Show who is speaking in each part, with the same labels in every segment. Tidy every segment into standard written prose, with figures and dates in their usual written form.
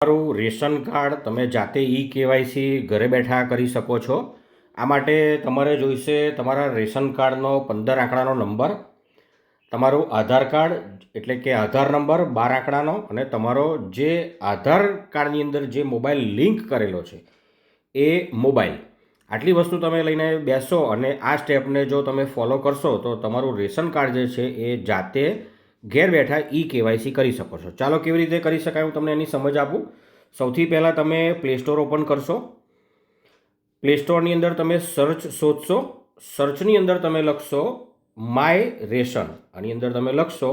Speaker 1: તમારું ration card તમે જાતે કેવાયસી ઘરે બેઠા કરી શકો છો. આ માટે તમારે જોઈશે તમારા રેશન કાર્ડનો 15 આંકડાનો નંબર, તમારું આધાર કાર્ડ એટલે કે આધાર નંબર 12 આંકડાનો, અને તમારો જે આધાર કાર્ડની અંદર જે મોબાઈલ લિંક કરેલો છે એ મોબાઈલ. આટલી વસ્તુ તમે લઈને બેસો અને આ સ્ટેપને જો તમે ફોલો કરશો તો તમારું રેશન કાર્ડ જે છે એ જાતે ઘેર બેઠા કેવાયસી કરી શકો છો. ચાલો કેવી રીતે કરી શકાય હું તમને એની સમજ આપું. સૌથી પહેલાં તમે પ્લે સ્ટોર ઓપન કરશો. પ્લે સ્ટોરની અંદર તમે સર્ચ શોધશો. સર્ચની અંદર તમે લખશો માય રેશન. આની અંદર તમે લખશો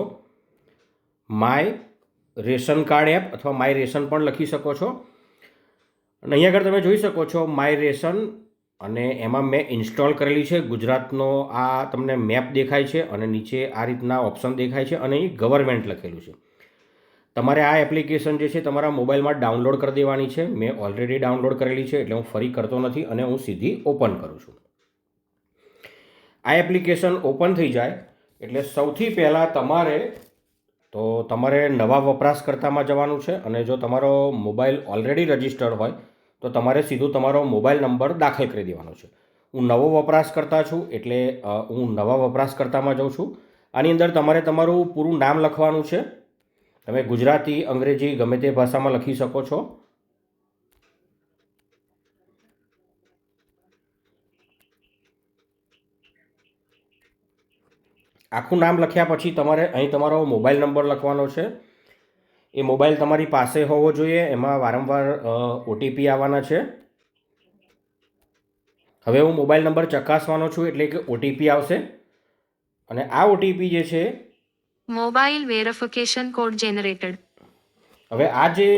Speaker 1: માય રેશન કાર્ડ એપ અથવા માય રેશન પણ લખી શકો છો. અને અહીંયા આગળ તમે જોઈ શકો છો માય રેશન, અને એમાં મેં ઇન્સ્ટોલ કરેલી છે. ગુજરાતનો આ તમને મેપ દેખાય છે અને નીચે આ રીતના ઓપ્શન દેખાય છે અને અહીં ગવર્મેન્ટ લખેલું છે. તમારે આ એપ્લિકેશન જે છે તમારા મોબાઈલમાં ડાઉનલોડ કરી દેવાની છે. મેં ઓલરેડી ડાઉનલોડ કરેલી છે એટલે હું ફરી કરતો નથી અને હું સીધી ઓપન કરું છું. આ એપ્લિકેશન ઓપન થઈ જાય એટલે સૌથી પહેલાં તમારે નવા વપરાશકર્તામાં જવાનું છે. અને જો તમારો મોબાઈલ ઓલરેડી રજિસ્ટર્ડ હોય તો તમારે સીધું તમારો મોબાઈલ નંબર દાખલ કરી દેવાનો છે. હું નવો વપરાશકર્તા છું એટલે હું નવા વપરાશકર્તામાં જાઉં છું. આની અંદર તમારે તમારું પૂરું નામ લખવાનું છે. તમે ગુજરાતી, અંગ્રેજી ગમે તે ભાષામાં લખી શકો છો. આખું નામ લખ્યા પછી તમારે અહીં તમારો મોબાઈલ નંબર લખવાનો છે. એ મોબાઈલ તમારી પાસે હોવો જોઈએ. એમાં વારંવાર ઓટીપી આવવાના છે. હવે હું મોબાઈલ નંબર ચકાસવાનો છું એટલે કે ઓટીપી આવશે. અને આ ઓટીપી જે છે
Speaker 2: મોબાઈલ વેરિફિકેશન કોડ જનરેટેડ.
Speaker 1: હવે આ જે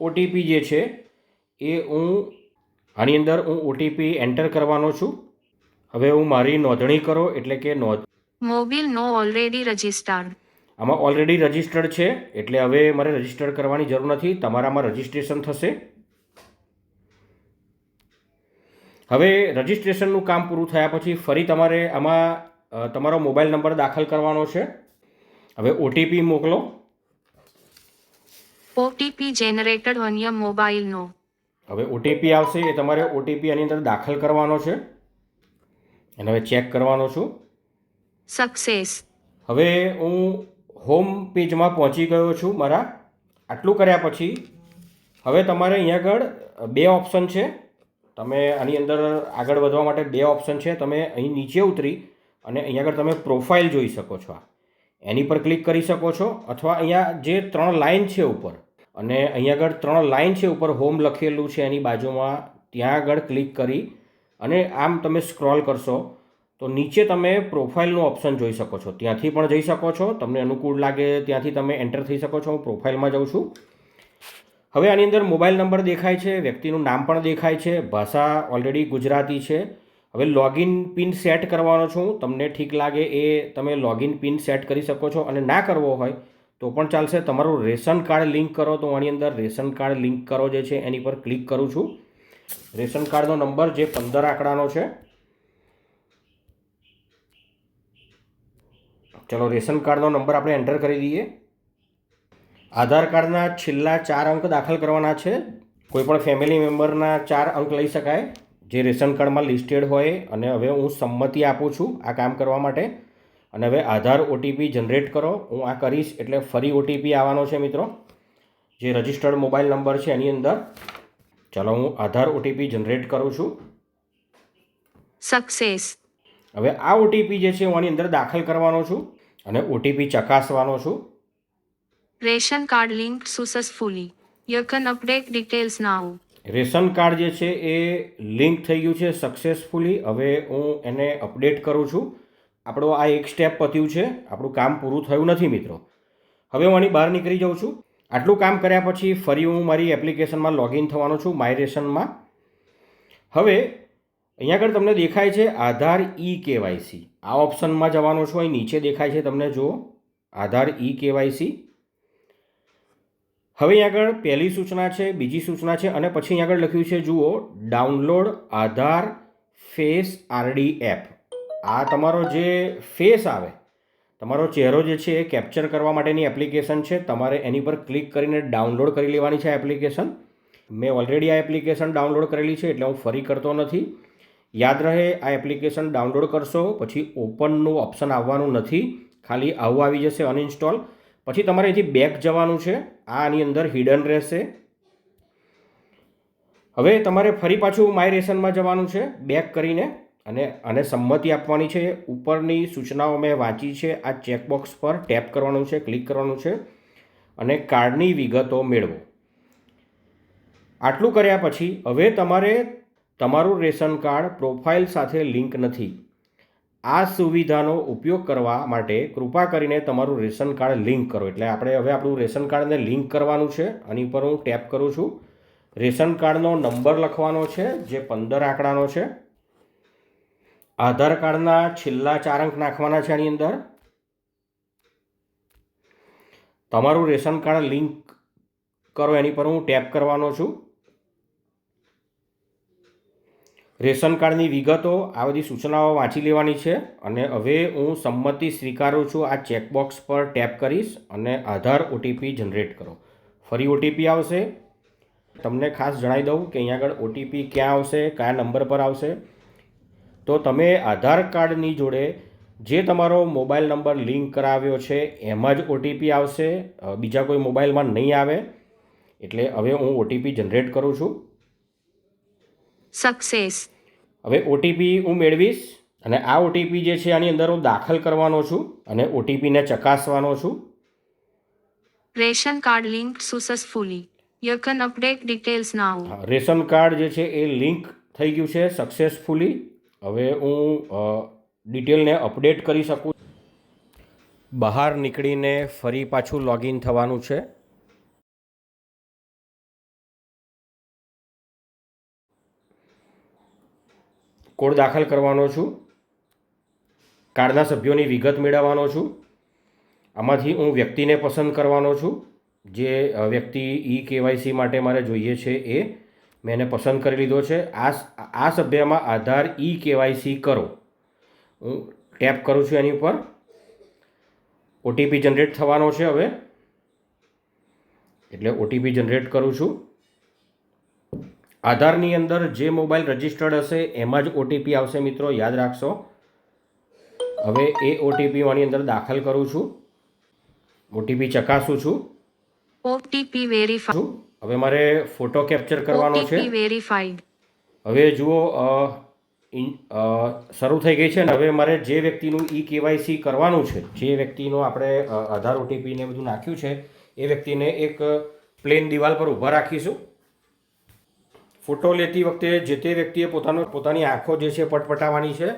Speaker 1: ઓટીપી જે છે એ આની અંદર હું ઓટીપી એન્ટર કરવાનો છું. હવે હું મારી નોંધણી કરો એટલે કે
Speaker 2: મોબાઈલ નો ઓલરેડી રજિસ્ટર્ડ.
Speaker 1: આમાં ઓલરેડી રજિસ્ટર્ડ છે એટલે હવે મારે રજિસ્ટર કરવાની જરૂર નથી. તમારામાં રજિસ્ટ્રેશન થશે. હવે રજિસ્ટ્રેશનનું કામ પૂરું થયા પછી ફરી તમારે આમાં તમારો મોબાઈલ નંબર દાખલ કરવાનો છે. હવે ઓટીપી મોકલો.
Speaker 2: OTP generated on your mobile નો.
Speaker 1: હવે ઓટીપી આવશે એ તમારે ઓટીપી આની અંદર દાખલ કરવાનો છે. અને હવે ચેક કરવાનો છું.
Speaker 2: સક્સેસ.
Speaker 1: હવે હું હોમ પેજમાં પહોંચી ગયો છું મારા. આટલું કર્યા પછી હવે તમારે અહીંયા આગળ બે ઓપ્શન છે. તમે આની અંદર આગળ વધવા માટે બે ઓપ્શન છે. તમે અહીં નીચે ઉતરી અને અહીંયા આગળ તમે પ્રોફાઇલ જોઈ શકો છો. એની પર ક્લિક કરી શકો છો. અથવા અહીંયા જે 3 લાઇન છે ઉપર, અને અહીંયા આગળ 3 લાઇન છે ઉપર હોમ લખેલું છે એની બાજુમાં, ત્યાં આગળ ક્લિક કરી અને આમ તમે સ્ક્રોલ કરશો તો નીચે તમે પ્રોફાઇલનું ઓપ્શન જોઈ શકો છો. ત્યાંથી પણ જઈ શકો છો. તમને અનુકૂળ લાગે ત્યાંથી તમે એન્ટર થઈ શકો છો. હું પ્રોફાઇલમાં જાઉં છું. હવે આની અંદર મોબાઈલ નંબર દેખાય છે, વ્યક્તિનું નામ પણ દેખાય છે, ભાષા ઓલરેડી ગુજરાતી છે. હવે લોગિન પિન સેટ કરવાનો છું. તમને ઠીક લાગે એ તમે લોગિન પિન સેટ કરી શકો છો, અને ના કરવો હોય તો પણ ચાલશે. તમારું રેશન કાર્ડ લિંક કરો તો આની અંદર રેશન કાર્ડ લિંક કરો જે છે એની પર ક્લિક કરું છું. રેશન કાર્ડનો નંબર જે 15 આંકડાનો છે. ચલો રેશન કાર્ડનો નંબર આપણે એન્ટર કરી દઈએ. આધાર કાર્ડના છેલ્લા 4 અંક દાખલ કરવાના છે. કોઈપણ ફેમિલી મેમ્બરના 4 અંક લઈ શકાય જે રેશન કાર્ડમાં લિસ્ટેડ હોય. અને હવે હું સંમતિ આપું છું આ કામ કરવા માટે. અને હવે આધાર ઓટીપી જનરેટ કરો. હું આ કરીશ એટલે ફરી ઓટીપી આવવાનો છે મિત્રો, જે રજિસ્ટર્ડ મોબાઈલ નંબર છે એની અંદર. ચાલો હું આધાર ઓટીપી જનરેટ કરું છું.
Speaker 2: સક્સેસ.
Speaker 1: હવે આ ઓટીપી જે છે હું આની અંદર દાખલ કરવાનો છું અને ઓટીપી ચકાસવાનો છું.
Speaker 2: Ration card link successfully. You can update details now.
Speaker 1: Ration card જે છે એ લિંક થઈ ગયું છે સક્સેસફુલી. હવે હું એને અપડેટ કરું છું. આપણો આ એક સ્ટેપ પત્યું છે. આપણું કામ પૂરું થયું નથી મિત્રો. હવે હું આની બહાર નીકળી જાઉં છું. આટલું કામ કર્યા પછી ફરી હું મારી એપ્લિકેશનમાં લોગિન થવાનો છું, માય રેશનમાં. હવે અહીંયા આગળ તમને દેખાય છે આધાર કેવાયસી. આ ઓપ્શનમાં જવાનો છું. અહીં નીચે દેખાય છે તમને જુઓ આધાર કેવાયસી. હવે અહીં આગળ પહેલી સૂચના છે, બીજી સૂચના છે, અને પછી અહીં આગળ લખ્યું છે જુઓ ડાઉનલોડ આધાર ફેસ આરડી એપ. આ તમારો જે ફેસ આવે તમારો ચહેરો જે છે એ કેપ્ચર કરવા માટેની એપ્લિકેશન છે. તમારે એની પર ક્લિક કરીને ડાઉનલોડ કરી લેવાની છે આ એપ્લિકેશન. મેં ઓલરેડી આ એપ્લિકેશન ડાઉનલોડ કરેલી છે એટલે હું ફરી કરતો નથી. યાદ રહે, આ એપ્લિકેશન ડાઉનલોડ કરશો પછી ઓપનનું ઓપ્શન આવવાનું નથી, ખાલી આવું આવી જશે અનઇન્સ્ટોલ. પછી તમારે અહીંથી બેક જવાનું છે, આની અંદર હિડન રહેશે. હવે તમારે ફરી પાછું માય રેશનમાં જવાનું છે બેક કરીને અને સંમતિ આપવાની છે. ઉપરની સૂચનાઓ મેં વાંચી છે, આ ચેકબોક્સ પર ટેપ કરવાનું છે, ક્લિક કરવાનું છે અને કાર્ડની વિગતો મેળવો. આટલું કર્યા પછી હવે તમારે તમારું રેશન કાર્ડ પ્રોફાઇલ સાથે લિંક નથી. આ સુવિધાનો ઉપયોગ કરવા માટે કૃપા કરીને તમારું રેશન કાર્ડ લિંક કરો. એટલે આપણે હવે આપણું રેશન કાર્ડને લિંક કરવાનું છે. આની પર હું ટેપ કરું છું. રેશન કાર્ડનો નંબર લખવાનો છે જે 15 આંકડાનો છે. આધાર કાર્ડના છેલ્લા 4 અંક નાખવાના છે આની અંદર. તમારું રેશન કાર્ડ લિંક કરો એની પર હું ટેપ કરવાનો છું. રેશન કાર્ડની વિગતો, આ બધી સૂચનાઓ વાંચી લેવાની છે અને હવે હું સંમતિ સ્વીકારું છું આ ચેકબોક્સ પર ટેપ કરીશ અને આધાર ઓટીપી જનરેટ કરો. ફરી ઓટીપી આવશે. તમને ખાસ જણાવી દઉં કે અહીંયા આગળ ઓટીપી ક્યાં આવશે, કયા નંબર પર આવશે. તો તમે આધાર કાર્ડની જોડે જે તમારો મોબાઈલ નંબર લિંક કરાવ્યો છે એમાં જ ઓટીપી આવશે, બીજા કોઈ મોબાઈલમાં નહીં આવે. એટલે હવે હું ઓટીપી જનરેટ કરું છું.
Speaker 2: સક્સેસ.
Speaker 1: હવે ઓટીપી હું મેળવીશ અને આ ઓટીપી જે છે આની અંદર હું દાખલ કરવાનો છું અને ઓટીપીને ચકાસવાનો છું.
Speaker 2: Ration card linked successfully. You can update details now.
Speaker 1: Ration card જે છે એ લિંક થઈ ગયું છે સક્સેસફુલી. હવે હું ડિટેલને અપડેટ કરી શકું. બહાર નીકળીને ફરી પાછું લોગિન થવાનું છે. કોડ દાખલ કરવાનો છું. કાર્ડના સભ્યોની વિગત મેળવવાનો છું. આમાંથી હું વ્યક્તિને પસંદ કરવાનો છું. જે વ્યક્તિ કેવાયસી માટે મારે જોઈએ છે એ મેં એને પસંદ કરી લીધો છે. આ સભ્યમાં આધાર કેવાયસી કરો. હું ટેપ કરું છું એની ઉપર. ઓટીપી જનરેટ થવાનો છે હવે, એટલે ઓટીપી જનરેટ કરું છું. આધારની અંદર જે મોબાઈલ રજિસ્ટર્ડ હશે એમાં જ ઓટીપી આવશે મિત્રો, યાદ રાખશો. હવે એ ઓટીપી આની અંદર દાખલ કરું છું. ઓટીપી ચકાસું છું.
Speaker 2: OTP verified.
Speaker 1: હવે મારે ફોટો કેપ્ચર કરવાનો છે.
Speaker 2: OTP verified.
Speaker 1: હવે જુઓ શરૂ થઈ ગઈ છે ને. હવે મારે જે વ્યક્તિનું કેવાયસી કરવાનું છે, જે વ્યક્તિનો આપણે આધાર ઓટીપી ને બધું નાખ્યું છે એ વ્યક્તિને એક પ્લેન દિવાલ પર ઊભા રાખીશું. ફોટો લેતી વખતે જે તે વ્યક્તિએ પોતાની આંખો જે છે પટપટાવવાની છે.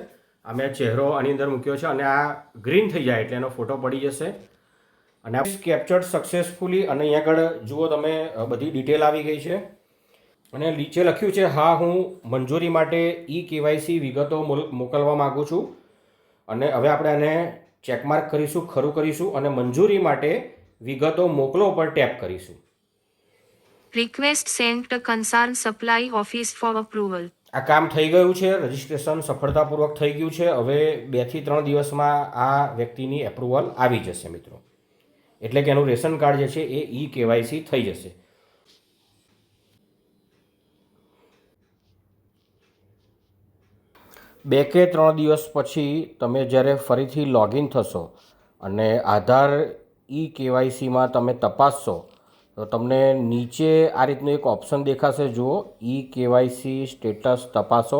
Speaker 1: આ મેં ચહેરો આની અંદર મૂક્યો છે અને આ ગ્રીન થઈ જાય એટલે એનો ફોટો પડી જશે. અને આ કેપ્ચર્ડ સક્સેસફુલી. અને અહીંયા આગળ જુઓ તમે બધી ડિટેલ આવી ગઈ છે અને નીચે લખ્યું છે હા હું મંજૂરી માટે કેવાયસી વિગતો મોકલવા માગું છું. અને હવે આપણે આને ચેકમાર્ક કરીશું, ખરું કરીશું અને મંજૂરી માટે વિગતો મોકલો પર ટેપ કરીશું.
Speaker 2: Request sent to concern supply office for approval.
Speaker 1: આ કામ થઈ ગયું છે. રજિસ્ટ્રેશન સફળતાપૂર્વક થઈ ગયું છે. હવે 2 થી 3 દિવસમાં આ વ્યક્તિની એપ્રુવલ આવી જશે મિત્રો. એટલે કે એનું રેશન કાર્ડ જે છે એ કેવાયસી થઈ જશે. બે કે 3 દિવસ પછી તમે જ્યારે ફરીથી લોગિન થશો અને આધાર કેવાયસીમાં તમે તપાસશો તો તમને નીચે આ રીતનું એક ઓપ્શન દેખાશે. જુઓ કેવાયસી સ્ટેટસ તપાસો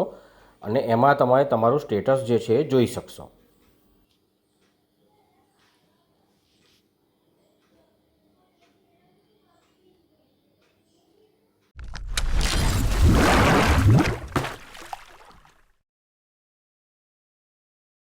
Speaker 1: અને એમાં તમારે તમારું સ્ટેટસ જે છે એ જોઈ શકશો.